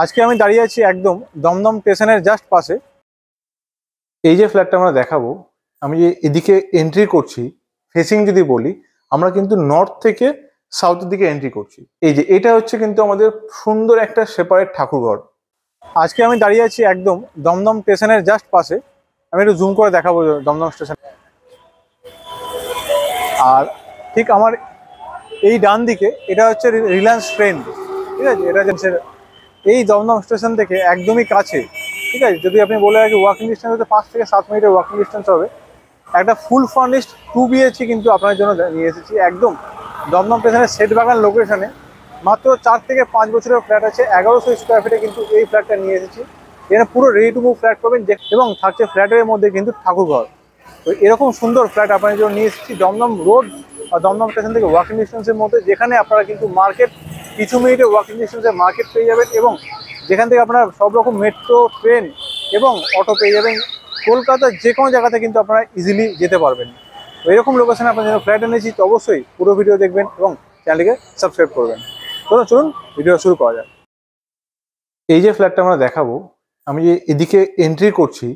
আজকে আমি দাঁড়িয়ে আছি একদম দমদম স্টেশনের জাস্ট পাশে। এই যে ফ্ল্যাটটা আমরা দেখাবো, আমি যে এদিকে এন্ট্রি করছি, ফেসিং যদি বলি, আমরা কিন্তু নর্থ থেকে সাউথের দিকে এন্ট্রি করছি। এই যে এটা হচ্ছে কিন্তু আমাদের সুন্দর একটা সেপারেট ঠাকুরঘর। আজকে আমি দাঁড়িয়ে আছি একদম দমদম স্টেশনের জাস্ট পাশে। আমি একটু জুম করে দেখাবো দমদম স্টেশন। আর ঠিক আমার এই ডান দিকে এটা হচ্ছে রিলায়েন্স ট্রেন্ড, ঠিক আছে? এটা হচ্ছে এই দমদম স্টেশন থেকে একদমই কাছে, ঠিক আছে? যদি আপনি বলে রাখি ওয়াকিং ডিস্টেন্স হতে 5 থেকে 7 মিনিটের ওয়াকিং ডিস্টেন্স হবে। একটা ফুল ফার্নিশড 2 BHK কিন্তু আপনার জন্য নিয়ে এসেছি একদম দমদম স্টেশনের সেটবাগান লোকেশনে। মাত্র 4 থেকে 5 বছরের ফ্ল্যাট আছে, 1100 স্কোয়ার ফিটে কিন্তু এই ফ্ল্যাটটা নিয়ে এসেছি। এখানে পুরো রেডি টু মুভ ফ্ল্যাট পাবেন, এবং থাকছে ফ্ল্যাটের মধ্যে কিন্তু ঠাকুরঘর। তো এরকম সুন্দর ফ্ল্যাট আপনার জন্য নিয়ে এসেছি দমদম রোড আর দমদম স্টেশন থেকে ওয়াকিং ডিস্টেন্সের মধ্যে, যেখানে আপনারা কিন্তু মার্কেট কিছু মিনিটে ওয়াকিং ডিস্টেন্সে মার্কেট পেয়ে যাবেন, এবং যেখান থেকে আপনারা সব রকম মেট্রো, ট্রেন এবং অটো পেয়ে যাবেন। কলকাতার যে কোনো জায়গাতে কিন্তু আপনারা ইজিলি যেতে পারবেন। তো এরকম লোকেশনে আপনার জন্য ফ্ল্যাট এনেছি, তো অবশ্যই পুরো ভিডিও দেখবেন এবং চ্যানেলটিকে সাবস্ক্রাইব করবেন। তো চলুন ভিডিও শুরু করা যাক। এই যে ফ্ল্যাটটা আমরা দেখাবো, আমি যে এদিকে এন্ট্রি করছি,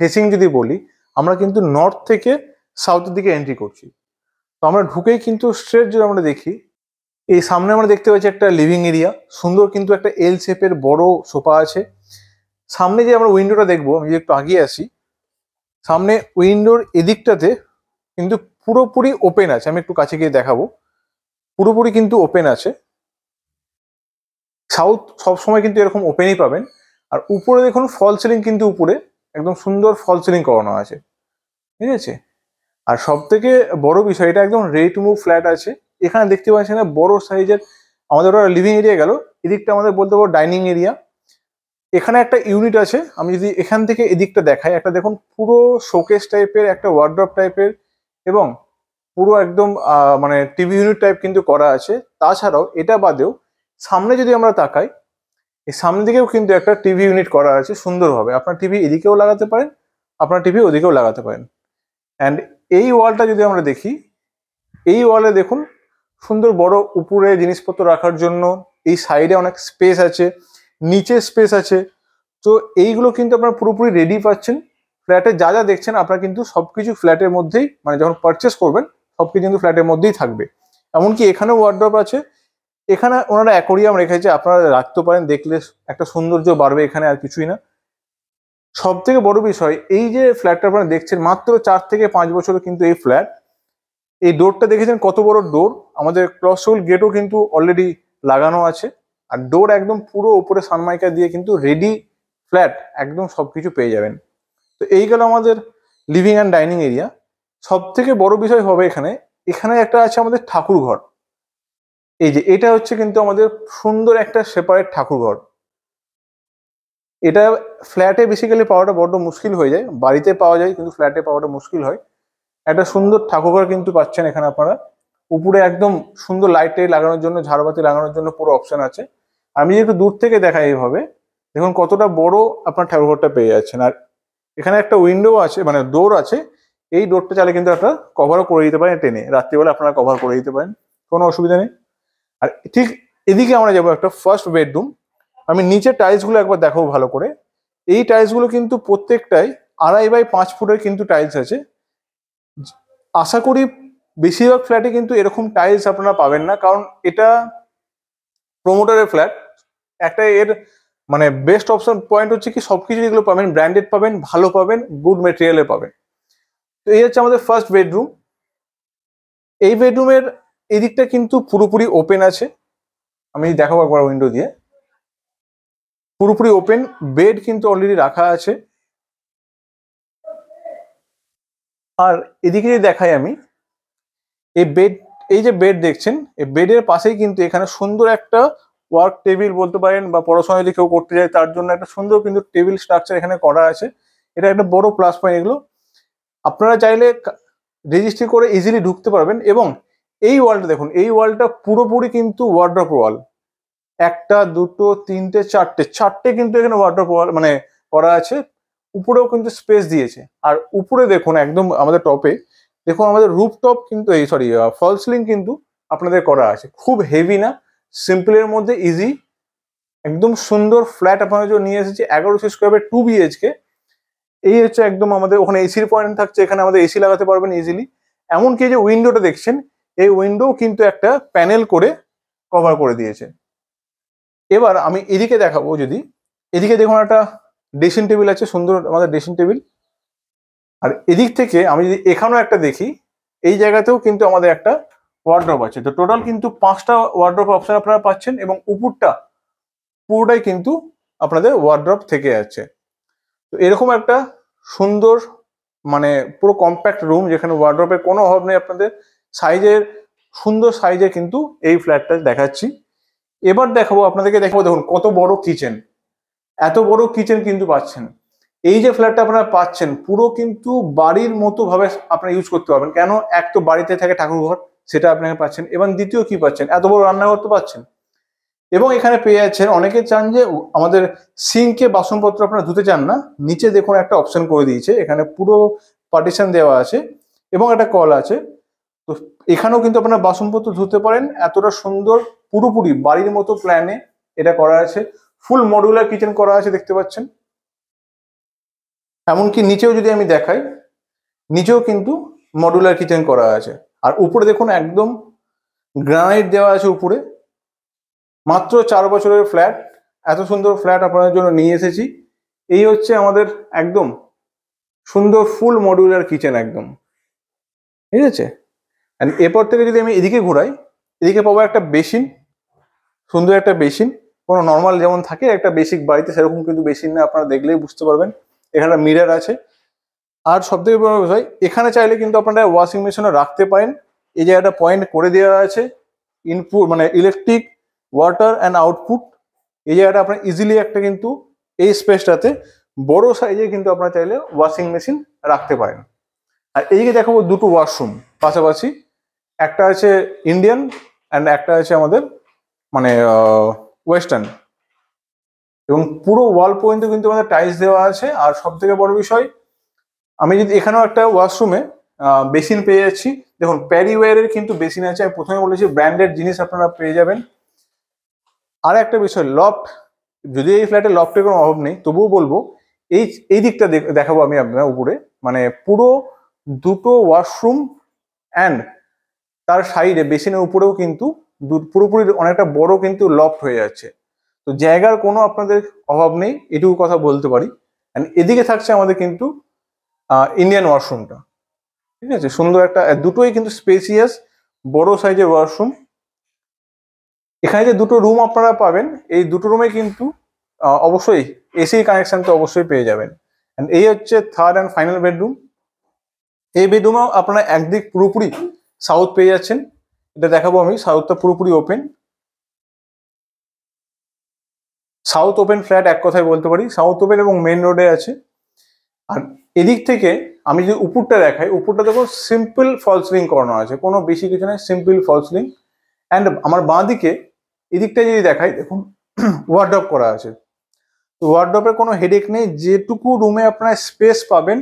ফেসিং যদি বলি, আমরা কিন্তু নর্থ থেকে সাউথের দিকে এন্ট্রি করছি। তো আমরা ঢুকেই কিন্তু স্ট্রেট যদি আমরা দেখি, এই সামনে আমরা দেখতে পাচ্ছি একটা লিভিং এরিয়া, সুন্দর কিন্তু একটা এল শেপের বড় সোফা আছে। সামনে যে আমরা উইন্ডোটা দেখবো, আমি একটু আগিয়ে আসি, সামনে উইন্ডোর এদিকটাতে কিন্তু পুরোপুরি ওপেন আছে। আমি একটু কাছে গিয়ে দেখাবো, পুরোপুরি কিন্তু ওপেন আছে। সাউথ সবসময় কিন্তু এরকম ওপেনই পাবেন। আর উপরে দেখুন ফল সিলিং, কিন্তু উপরে একদম সুন্দর ফল সিলিং করানো আছে, ঠিক আছে? আর সব থেকে বড় বিষয়, এটা একদম রেডি টু মুভ ফ্ল্যাট আছে। এখানে দেখতে পাচ্ছেন না বড় সাইজের আমাদের ওরা লিভিং এরিয়া গেল, এদিকটা আমাদের বলতে পারবো ডাইনিং এরিয়া। এখানে একটা ইউনিট আছে, আমি যদি এখান থেকে এদিকটা দেখাই, একটা দেখুন পুরো শোকেস টাইপের একটা ওয়ার্ড্রপ টাইপের, এবং পুরো একদম মানে টিভি ইউনিট টাইপ কিন্তু করা আছে। তাছাড়াও এটা বাদেও সামনে যদি আমরা তাকাই, এই সামনের দিকেও কিন্তু একটা টিভি ইউনিট করা আছে সুন্দরভাবে। আপনার টিভি এদিকেও লাগাতে পারেন, আপনার টিভি ওদিকেও লাগাতে পারেন। অ্যান্ড এই ওয়ালটা যদি আমরা দেখি, এই ওয়ালে দেখুন সুন্দর বড় উপরে জিনিসপত্র রাখার জন্য, এই সাইডে অনেক স্পেস আছে, নিচে স্পেস আছে। তো এইগুলো কিন্তু আপনারা পুরোপুরি রেডি পাচ্ছেন। ফ্ল্যাটে যা যা দেখছেন আপনারা কিন্তু সবকিছু ফ্ল্যাটের মধ্যেই, মানে যখন পারচেস করবেন সবকিছু কিন্তু ফ্ল্যাটের মধ্যেই থাকবে। এমনকি এখানেও ওয়ার্ড্রপ আছে। এখানে ওনারা অ্যাকোরিয়াম রেখেছে, আপনারা রাখতে পারেন, দেখলে একটা সৌন্দর্য বাড়বে এখানে, আর কিছুই না। সব থেকে বড় বিষয়, এই যে ফ্ল্যাটটা আপনারা দেখছেন, মাত্র 4 থেকে 5 বছরের কিন্তু এই ফ্ল্যাট। এই ডোরটা দেখেছেন কত বড় ডোর, আমাদের ক্রসওয়েল গেটও কিন্তু অলরেডি লাগানো আছে। আর ডোর একদম পুরো উপরে সানমাইকা দিয়ে কিন্তু রেডি ফ্ল্যাট, একদম সবকিছু পেয়ে যাবেন। তো এই গেল আমাদের লিভিং অ্যান্ড ডাইনিং এরিয়া। সব থেকে বড় বিষয় হবে এখানে, এখানে একটা আছে আমাদের ঠাকুর ঘর। এই যে এটা হচ্ছে কিন্তু আমাদের সুন্দর একটা সেপারেট ঠাকুর ঘর। এটা ফ্ল্যাটে বেসিক্যালি পাওয়াটা বড্ড মুশকিল হয়ে যায়, বাড়িতে পাওয়া যায় কিন্তু ফ্ল্যাটে পাওয়াটা মুশকিল হয়। একটা সুন্দর ঠাকুরঘর কিন্তু পাচ্ছেন এখানে আপনারা। উপরে একদম সুন্দর লাইট টাইট লাগানোর জন্য, ঝাড়বাতি লাগানোর জন্য পুরো অপশন আছে। আমি যদি একটু দূর থেকে দেখাই এইভাবে, দেখুন কতটা বড় আপনার ঠাকুরঘরটা পেয়ে যাচ্ছেন। আর এখানে একটা উইন্ডো আছে, মানে ডোর আছে। এই ডোরটা চাইলে কিন্তু একটা কভারও করে দিতে পারেন টেনে, রাত্রিবেলা আপনারা কভার করে দিতে পারেন, কোনো অসুবিধা নেই। আর ঠিক এদিকে আমরা যাবো একটা ফার্স্ট বেডরুম। আমি নিচে টাইলস গুলো একবার দেখাবো ভালো করে। এই টাইলস গুলো কিন্তু প্রত্যেকটাই 2.5 বাই 5 ফুটের কিন্তু টাইলস আছে। আশা করি বেশিরভাগ ফ্ল্যাটে কিন্তু এরকম টাইলস আপনারা পাবেন না, কারণ এটা প্রমোটারের ফ্ল্যাট। একটা এর মানে বেস্ট অপশন পয়েন্ট হচ্ছে কি, সবকিছু যেগুলো পাবেন ব্র্যান্ডেড পাবেন, ভালো পাবেন, গুড মেটেরিয়ালে পাবেন। তো এই হচ্ছে আমাদের ফার্স্ট বেডরুম। এই বেডরুমের এদিকটা কিন্তু পুরোপুরি ওপেন আছে। আমি দেখাবো একবার উইন্ডো দিয়ে, পুরোপুরি ওপেন। বেড কিন্তু অলরেডি রাখা আছে। আর এদিকে যদি দেখাই আমি, এই বেড, এই যে বেড দেখছেন, এই বেডের পাশেই কিন্তু এখানে সুন্দর একটা ওয়ার্ক টেবিল বলতে পারেন, বা পড়াশোনা যদি কেউ করতে যায় তার জন্য একটা সুন্দর কিন্তু টেবিল স্ট্রাকচার এখানে করা আছে। এটা একটা বড় প্লাস পয়েন্ট। এগুলো আপনারা চাইলে রেজিস্ট্রি করে ইজিলি ঢুকতে পারবেন। এবং এই ওয়ালটা দেখুন, এই ওয়ালটা পুরোপুরি কিন্তু ওয়ার্ড্রপ ওয়াল। একটা, দুটো, তিনটে, চারটে কিন্তু এখানে ওয়ার্ড্রপ ওয়াল মানে করা আছে। উপরেও কিন্তু স্পেস দিয়েছে। আর উপরে দেখুন একদম আমাদের টপে দেখুন, আমাদের রুফটপ কিন্তু এই সরি ফল সিলিং কিন্তু আপনাদের করা আছে। খুব হেভি না, সিম্পলের মধ্যে ইজি, একদম সুন্দর ফ্ল্যাট আপনাদের জন্য নিয়ে এসেছি 1100 স্কোয়ার ফিট 2 BHK। এই হচ্ছে একদম আমাদের ওখানে এসির পয়েন্ট থাকছে, এখানে আমাদের এসি লাগাতে পারবেন ইজিলি। এমনকি যে উইন্ডোটা দেখছেন, এই উইন্ডো কিন্তু একটা প্যানেল করে কভার করে দিয়েছে। এবার আমি এদিকে দেখাবো, যদি এদিকে দেখুন একটা ড্রেসিং টেবিল আছে, সুন্দর আমাদের ড্রেসিং টেবিল। আর এদিক থেকে আমি যদি এখানেও একটা দেখি, এই জায়গাতেও কিন্তু আমাদের একটা ওয়ার্ড্রপ আছে। তো টোটাল কিন্তু 5টা ওয়ার্ড্রপ অপশন আপনারা পাচ্ছেন, এবং উপরটা পুরোটাই কিন্তু আপনাদের ওয়ার্ড্রপ থেকে যাচ্ছে। তো এরকম একটা সুন্দর মানে পুরো কম্প্যাক্ট রুম, যেখানে ওয়ার্ড্রপের কোনো অভাব নেই আপনাদের। সাইজের সুন্দর সাইজে কিন্তু এই ফ্ল্যাটটা দেখাচ্ছি। এবার দেখাবো আপনাদেরকে, দেখাবো দেখুন কত বড় কিচেন, এত বড় কিচেন কিন্তু পাচ্ছেন। এই যে ফ্ল্যাটটা আপনারা পাচ্ছেন পুরো কিন্তু বাড়ির মতো ভাবে আপনারা ইউজ করতে পারবেন। কেন, এক তো বাড়িতে থাকে ঠাকুর ঘর, সেটা আপনাকে পাচ্ছেন, এবং দ্বিতীয় কি পাচ্ছেন, এত বড় রান্নাঘর তো পাচ্ছেন। এবং এখানে পেয়ে যাচ্ছেন, অনেকে চান যে আমাদের সিঙ্কে বাসনপত্র আপনারা ধুতে চান না, নিচে দেখুন একটা অপশন করে দিয়েছে, এখানে পুরো পার্টিশন দেওয়া আছে এবং একটা কল আছে। তো এখানেও কিন্তু আপনারা বাসনপত্র ধুতে পারেন। এতটা সুন্দর পুরোপুরি বাড়ির মতো প্ল্যানে এটা করা আছে। ফুল মডুলার কিচেন করা আছে, দেখতে পাচ্ছেন। এমনকি নিচেও যদি আমি দেখাই, নিচেও কিন্তু মডুলার কিচেন করা আছে। আর উপরে দেখুন একদম গ্রানাইট দেওয়া আছে উপরে। মাত্র 4 বছরের ফ্ল্যাট, এত সুন্দর ফ্ল্যাট আপনাদের জন্য নিয়ে এসেছি। এই হচ্ছে আমাদের একদম সুন্দর ফুল মডুলার কিচেন একদম, ঠিক আছে। এরপর থেকে যদি আমি এদিকে ঘোরাই, এদিকে পাবো একটা বেসিন, সুন্দর একটা বেসিন। কোনো নর্মাল যেমন থাকে একটা বেসিক বাড়িতে, সেরকম কিন্তু বেসিন না, আপনারা দেখলেই বুঝতে পারবেন। এখানে মিরর আছে। আর সব থেকে বড় বিষয়, এখানে চাইলে কিন্তু আপনারা ওয়াশিং মেশিনও রাখতে পারেন। এই যে একটা পয়েন্ট করে দেওয়া আছে, ইনপুট মানে ইলেকট্রিক, ওয়াটার অ্যান্ড আউটপুট। এই জায়গাটা আপনার ইজিলি একটা কিন্তু এই স্পেসটাতে বড় সাইজে কিন্তু আপনারা চাইলে ওয়াশিং মেশিন রাখতে পারেন। আর এইদিকে দেখাবো দুটো ওয়াশরুম পাশাপাশি, একটা আছে ইন্ডিয়ান অ্যান্ড একটা আছে আমাদের মানে ওয়েস্টার্ন। এবং পুরো ওয়াল পর্যন্ত কিন্তু আমাদের টাইলস দেওয়া আছে। আর সব থেকে বড় বিষয়, আমি যদি এখানেও একটা ওয়াশরুমে বেসিন পেয়ে যাচ্ছি। দেখুন প্যারিওয়্যারের কিন্তু বেসিন আছে, আমি প্রথমে বলেছি ব্র্যান্ডেড জিনিস আপনারা পেয়ে যাবেন। আর একটা বিষয়, লফট, যদি এই ফ্ল্যাটে লফটের কোনো অভাব নেই, তবুও বলবো এই দিকটা দেখাবো আমি আপনারা উপরে, মানে পুরো দুটো ওয়াশরুম অ্যান্ড তার সাইডে বেসিনের উপরেও কিন্তু পুরোপুরি অনেকটা বড় কিন্তু লফট হয়ে যাচ্ছে। তো জায়গার কোনো আপনাদের অভাব নেই, এটুকু কথা বলতে পারি। অ্যান্ড এদিকে থাকছে আমাদের কিন্তু ইন্ডিয়ান ওয়াশরুমটা, ঠিক আছে। সুন্দর একটা, দুটোই কিন্তু স্পেসিয়াস বড় সাইজের ওয়াশরুম। এখানে যে দুটো রুম আপনারা পাবেন, এই দুটো রুমে কিন্তু অবশ্যই এসি কানেকশন তো অবশ্যই পেয়ে যাবেন। অ্যান্ড এই হচ্ছে থার্ড অ্যান্ড ফাইনাল বেডরুম। এই বেডরুমেও আপনারা একদিক পুরোপুরি সাউথ পেয়ে যাচ্ছেন। এটা দেখাবো আমি, সাউথটা পুরোপুরি ওপেন, সাউথ ওপেন ফ্ল্যাট এক কথায় বলতে পারি, সাউথ ওপেন এবং মেন রোডে আছে। আর এদিক থেকে আমি যদি উপরটা দেখাই, উপরটা দেখো সিম্পল ফল সিলিং করানো আছে, কোনো বেশি কিছু নয়, সিম্পল ফল সিলিং। অ্যান্ড আমার বাঁ দিকে এদিকটা যদি দেখাই, দেখুন ওয়ার্ড্রপ করা আছে। তো ওয়ার্ড্রপের কোনো হেডেক নেই, যেটুকু রুমে আপনার স্পেস পাবেন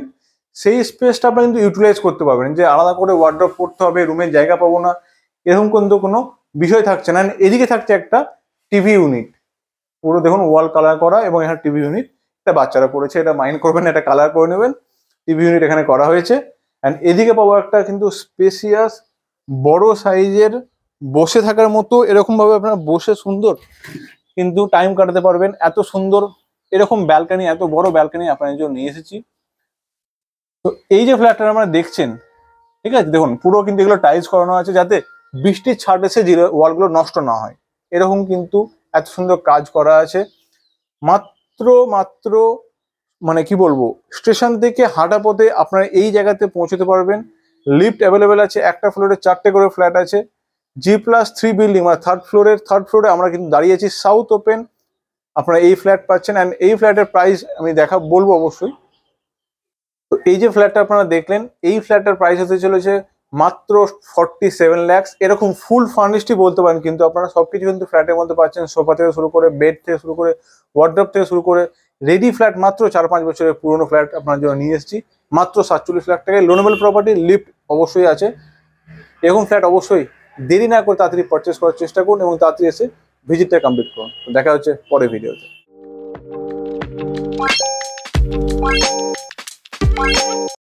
সেই স্পেসটা আপনারা কিন্তু ইউটিলাইজ করতে পারবেন। যে আলাদা করে ওয়ার্ড্রপ করতে হবে, রুমের জায়গা পাবো না, এরকম কিন্তু কোনো বিষয় থাকছে না। এদিকে থাকছে একটা টিভি ইউনিট, পুরো দেখুন ওয়াল কালার করা, এবং এখানে টিভি ইউনিট, এটা বাচ্চারা পড়েছে, এটা মাইন্ড করবেন না, এটা কালার করে নেবেন। টিভি ইউনিট এখানে করা হয়েছে। অ্যান্ড এদিকে পাবো একটা কিন্তু স্পেসিয়াস বড় সাইজের বসে থাকার মতো, এরকম ভাবে আপনারা বসে সুন্দর কিন্তু টাইম কাটাতে পারবেন। এত সুন্দর এরকম ব্যালকানি, এত বড় ব্যালকানি আপনাদের জন্য নিয়ে এসেছি। তো এই যে ফ্ল্যাটটা আপনারা দেখছেন, ঠিক আছে, দেখুন পুরো কিন্তু এগুলো টাইলস করানো আছে, যাতে বৃষ্টির ছাট এসে যে ওয়ালগুলো নষ্ট না হয়, এরকম কিন্তু এত সুন্দর কাজ করা আছে। মাত্র মাত্র মানে কি বলবো, স্টেশন থেকে হাঁটা পথে আপনারা এই জায়গাতে পৌঁছতে পারবেন। লিফট অ্যাভেলেবেল আছে, একটা ফ্লোরে 4টে করে ফ্ল্যাট আছে। G+3 বিল্ডিং, মানে থার্ড ফ্লোরে আমরা কিন্তু দাঁড়িয়েছি। সাউথ ওপেন আপনারা এই ফ্ল্যাট পাচ্ছেন। অ্যান্ড এই ফ্ল্যাটের প্রাইস আমি বলবো অবশ্যই। তো এই যে ফ্ল্যাটটা আপনারা দেখলেন, এই ফ্ল্যাটটার প্রাইস হতে চলেছে মাত্র 47 lakhs। এরকম ফুল ফার্নিশডই বলতে পারেন, কিন্তু আপনারা সবকিছু কিন্তু ফ্ল্যাটের মধ্যে পাচ্ছেন। সোফা থেকে শুরু করে, বেড থেকে শুরু করে, ওয়ার্ড্রপ থেকে শুরু করে, রেডি ফ্ল্যাট। মাত্র 4-5 বছরের পুরোনো ফ্ল্যাট আপনার জন্য নিয়ে এসেছি মাত্র 47 লাখ টাকায়। লোনেবল প্রপার্টি, লিফট অবশ্যই আছে। এরকম ফ্ল্যাট অবশ্যই দেরি না করে তাড়াতাড়ি পারচেস করার চেষ্টা করুন এবং তাড়াতাড়ি এসে ভিজিটটা কমপ্লিট করুন। তো দেখা হচ্ছে পরের ভিডিওতে।